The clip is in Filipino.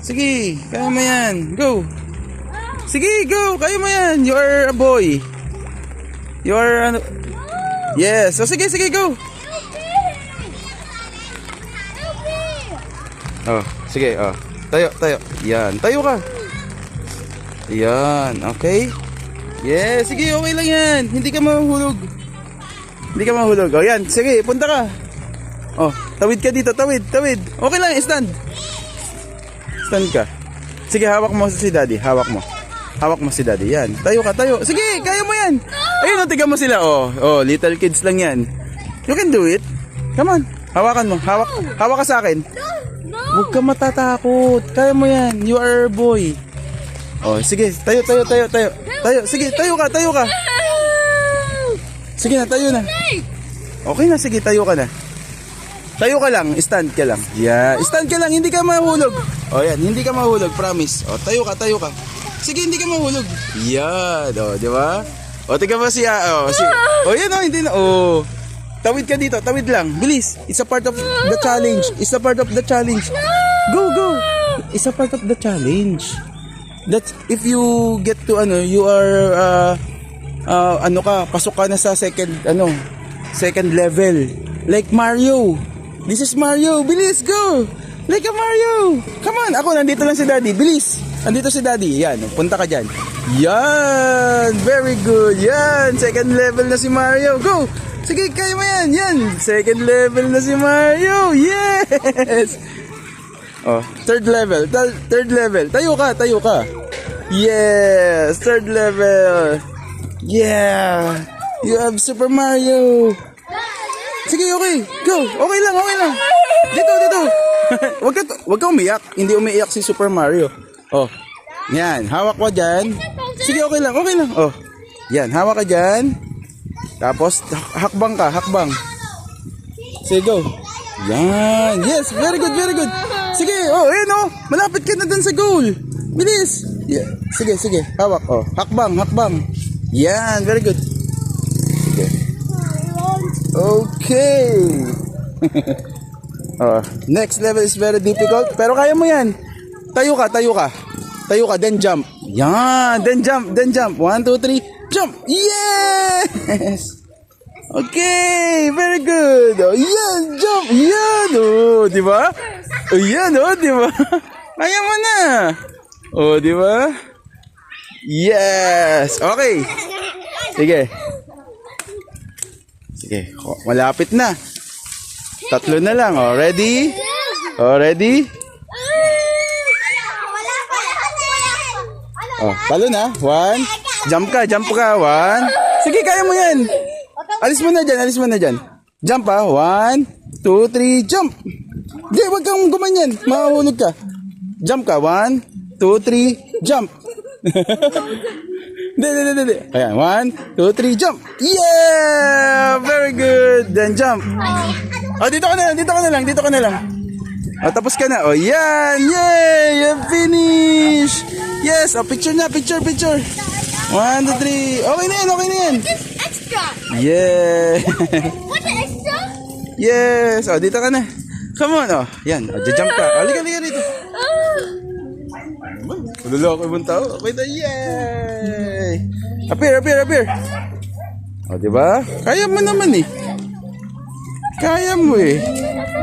Sige, kaya mo yan. Go. Sige, go. Kaya mo yan. You are a boy. You are ano. Yes. So sige, sige, go. Oh, sige, oh. Tayo, tayo. Yan, tayo ka. Yan, okay. Yes, sige, okay lang yan. Hindi ka mahulog. Hindi ka mahulog. Oh, yan, sige, punta ka. Oh, tawid ka dito, tawid, tawid. Okay lang, stand. Stand ka. Sige, hawak mo si daddy, hawak mo. Hawak mo si daddy, yan. Tayo ka, tayo. Sige, kaya mo yan. Ayun, tiga mo sila, oh. Oh, little kids lang yan. You can do it. Come on, hawakan mo. Hawak ka sa akin. Huwag ka matatakot. Kaya mo yan. You are a boy. Oh, sige. Tayo, tayo, tayo, tayo. Tayo. Sige, tayo ka, tayo ka. Sige na, tayo na. Okay na, sige, tayo ka na. Tayo ka lang, stand ka lang. Yeah, stand ka lang, hindi ka mahulog. Oh, yan, hindi ka mahulog, promise. Oh, tayo ka, tayo ka. Sige, hindi ka mahulog. Yan, oh, di ba? Oh, tingnan mo siya. Oh, yan, oh, hindi na. Oh. Tawid ka dito, tawid lang. Bilis. It's a part of the challenge. It's a part of the challenge. Go, go. It's a part of the challenge. That's if you get to you are pasok ka na sa second level. Like Mario. This is Mario. Bilis, go. Like a Mario. Come on. Ako nandito lang si Daddy. Bilis. Nandito si Daddy. Yan, punta ka diyan. Yan. Very good. Yan, second level na si Mario. Go. Sige, kaya mo yan. Yan. Second level na si Mario. Yes. Oh, third level. Third level. Tayo ka, tayo ka. Yes. Third level. Yeah. You have Super Mario. Sige, okay. Go. Okay lang, okay lang. Dito, dito. Wag ka umiyak. Hindi umiiyak si Super Mario. Oh. Yan. Hawak ko dyan. Sige, okay lang, okay lang. Oh. Yan. Hawak ka dyan. Tapos, hakbang ka, hakbang. Sige, go. Yan. Yes, very good, very good. Sige, oh, ayun oh. Malapit ka na dun sa goal. Bilis. Yeah. Sige, sige. Hawak, oh. Hakbang, hakbang. Yan, very good. Sige. Okay. Oh, next level is very difficult. Pero kaya mo yan. Tayo ka, tayo ka. Tayo ka, then jump. Yan, then jump, then jump. 1, 2, 3. Jump! Yes! Okay, very good. Oh, yan, jump. Yan, oh, di ba? Oh, yan, oh, di ba? Kaya mo na. Oh, di ba? Yes. Okay. Sige. Sige, malapit na. Tatlo na lang. Oh, ready? Oh, ready? Oh, talo na. 1. Jump ka, jump ka. 1. Sige, kaya mo yan. Alis mo na dyan, alis mo na dyan. Jump ha. 1, 2, 3, jump. Hindi, wag kang gumanyan. Mahulog ka. Jump ka. 1, 2, 3, jump. Hindi. Ayan, 1, 2, 3, jump. Yeah! Very good. Then jump. Oh, dito ka na lang, dito ka na lang, dito ka na lang. Oh, tapos ka na. Oh, yan. Yay! You finish. Yes. Oh, picture na, picture. 1, 2, 3. Okay na yan, okay na yan. This extra. Yeah. What's the extra? Yes. Oh, dito ka na. Come on. Oh, yan. Oh, jump ka. Halika dito. Luloko ibang tao. Okay na. Yay! Appear. Oh, diba? Kaya mo naman eh. Kaya mo eh.